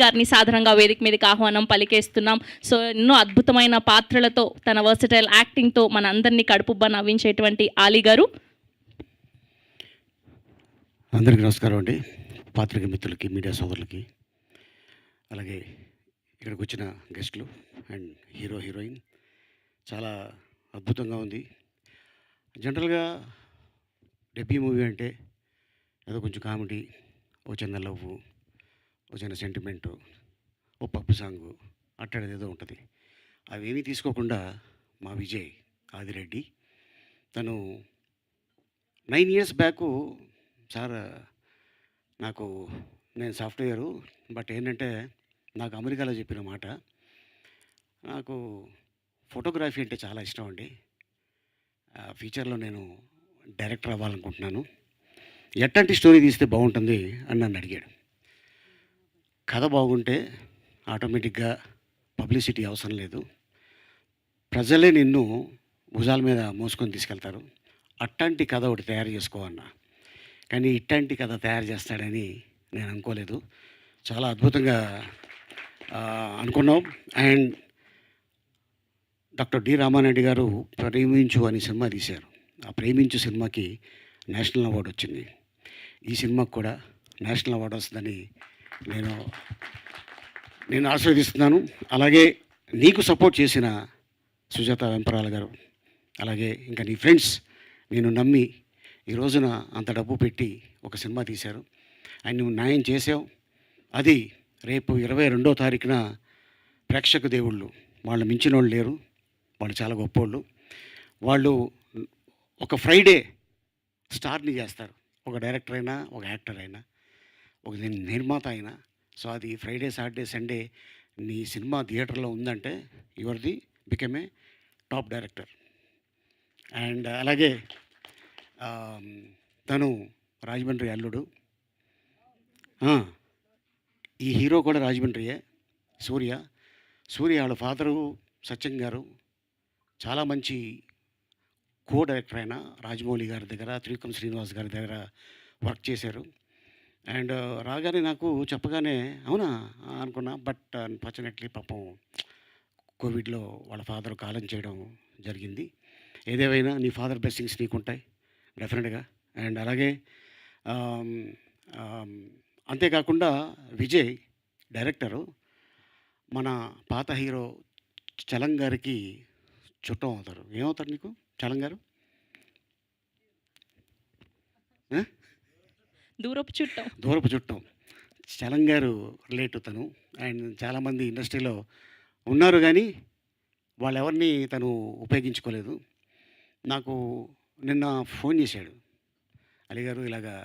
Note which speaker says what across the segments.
Speaker 1: గారిని సాధారణంగా వేదిక మీదకి ఆహ్వానం పలికేస్తున్నాం. సో ఎన్నో అద్భుతమైన పాత్రలతో తన వర్సటైల్ యాక్టింగ్తో మన అందరినీ కడుపుబ్బ నవ్వించేటువంటి ఆలీ గారు.
Speaker 2: అందరికీ నమస్కారం అండి. పాత్రిక మిత్రులకి, మీడియా సోదరులకి, అలాగే ఇక్కడికి వచ్చిన గెస్టులు అండ్ హీరో హీరోయిన్ చాలా అద్భుతంగా ఉంది. జనరల్గా డెబ్యూ మూవీ అంటే ఏదో కొంచెం కామెడీ, ఓ చిన్న లవ్వు, ఓ చిన్న సెంటిమెంటు, ఓ పప్పు సాంగు అట్టాడేది ఏదో ఉంటుంది. అవేమీ తీసుకోకుండా మా విజయ్ ఆదిరెడ్డి తను 9 ఇయర్స్ బ్యాకు సార్ నాకు నేను సాఫ్ట్వేరు, బట్ ఏంటంటే నాకు అమెరికాలో చెప్పిన మాట, నాకు ఫోటోగ్రఫీ అంటే చాలా ఇష్టం అండి. ఫ్యూచర్లో నేను డైరెక్టర్ అవ్వాలనుకుంటున్నాను, ఎట్లాంటి స్టోరీ తీస్తే బాగుంటుంది అని నన్ను అడిగాడు. కథ బాగుంటే ఆటోమేటిక్గా పబ్లిసిటీ అవసరం లేదు, ప్రజలే నిన్ను భుజాల మీద మోసుకొని తీసుకెళ్తారు. అట్లాంటి కథ ఒకటి తయారు చేసుకోవన్నా, కానీ ఇట్లాంటి కథ తయారు చేస్తాడని నేను అనుకోలేదు. చాలా అద్భుతంగా అనుకున్నాం. అండ్ డాక్టర్ డి రామారెడ్డి గారు ప్రేమించు అని సినిమా తీశారు. ఆ ప్రేమించు సినిమాకి నేషనల్ అవార్డు వచ్చింది. ఈ సినిమాకి కూడా నేషనల్ అవార్డు వస్తుందని నేను ఆశీర్వదిస్తున్నాను. అలాగే నీకు సపోర్ట్ చేసిన సుజాత వెంపరాల గారు, అలాగే ఇంకా నీ ఫ్రెండ్స్ నేను నమ్మి ఈ రోజున అంత డబ్బు పెట్టి ఒక సినిమా తీశారు. ఆయన నువ్వు న్యాయం చేసావు. అది రేపు 22వ తారీఖున ప్రేక్షక దేవుళ్ళు, వాళ్ళు మించిన వాళ్ళు లేరు, వాళ్ళు చాలా గొప్పోళ్ళు. వాళ్ళు ఒక ఫ్రైడే స్టార్ని చేస్తారు, ఒక డైరెక్టర్ అయినా, ఒక యాక్టర్ అయినా, ఒక నిర్మాత అయినా. సో అది ఫ్రైడే, సాటర్డే, సండే నీ సినిమా థియేటర్లో ఉందంటే యువర్ది become a top director. And అలాగే తను రాజమండ్రి అల్లుడు. ఈ హీరో కూడా రాజమండ్రియే, సూర్య వాళ్ళ ఫాదరు సత్యం గారు చాలా మంచి కో డైరెక్టర్ అయిన రాజమౌళి గారి దగ్గర, త్రివిక్రమ్ శ్రీనివాస్ గారి దగ్గర వర్క్ చేశారు. అండ్ రాగానే నాకు చెప్పగానే అవునా అనుకున్నా, బట్ అన్ఫార్చునేట్లీ పాపం కోవిడ్లో వాళ్ళ ఫాదర్ కాలం చేయడం జరిగింది. ఏదేమైనా నీ ఫాదర్ బ్లెస్సింగ్స్ నీకుంటాయి డెఫినెట్గా. అండ్ అలాగే అంతేకాకుండా విజయ్ డైరెక్టరు మన పాత హీరో చలం గారికి చుట్టం అవుతారు. ఏమవుతారు నీకు చలం గారు? దూరపు చుట్టం. చలం గారు రిలేటివ్ తను. అండ్ చాలామంది ఇండస్ట్రీలో ఉన్నారు, కానీ వాళ్ళెవరిని తను ఉపయోగించుకోలేదు. నాకు నిన్న ఫోన్ చేశాడు, అలీ గారు ఇలాగా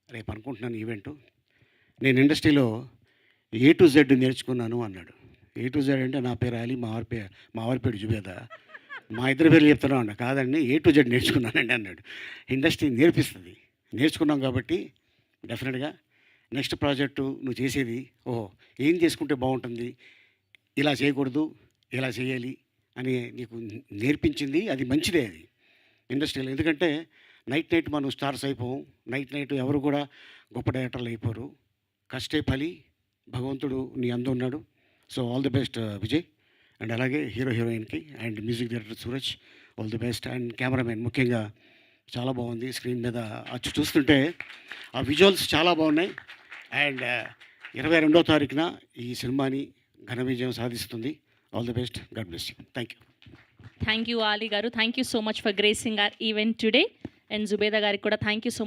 Speaker 2: రేపు అనుకుంటున్నాను ఈవెంటు, నేను ఇండస్ట్రీలో A to Z నేర్చుకున్నాను అన్నాడు. A to Z అంటే నా పేరు అలీ, మా వారి పేరు జుబేదా, మా ఇద్దరి పేర్లు చెప్తున్నావు అన్న. కాదండి, A to Z నేర్చుకున్నానండి అన్నాడు. ఇండస్ట్రీ నేర్పిస్తుంది, నేర్చుకున్నాం కాబట్టి డెఫినెట్గా నెక్స్ట్ ప్రాజెక్టు నువ్వు చేసేది ఏం చేసుకుంటే బాగుంటుంది, ఇలా చేయకూడదు, ఇలా చేయాలి అని నీకు నేర్పించింది. అది మంచిదే అది ఇండస్ట్రీలో. ఎందుకంటే నైట్ మనం స్టార్స్ అయిపోం, నైట్ ఎవరు కూడా గొప్ప డైరెక్టర్లు అయిపోరు. కష్టే ఫలి, భగవంతుడు నీ అందు ఉన్నాడు. So all the best Vijay. And అలాగే హీరో హీరోయిన్కి and music director Suraj, all the best. And cameraman ముఖ్యంగా చాలా బాగుంది. స్క్రీన్ మీద అచ్చు చూస్తుంటే ఆ విజువల్స్ చాలా బాగున్నాయి. అండ్ 22వ తారీఖున ఈ సినిమాని ఘన విజయం సాధిస్తుంది. All the best. God bless you.
Speaker 1: Thank you Ali గారు. Thank you so much for gracing our event today. And Zubeda గారికి కూడా థ్యాంక్ యూ సో మచ్.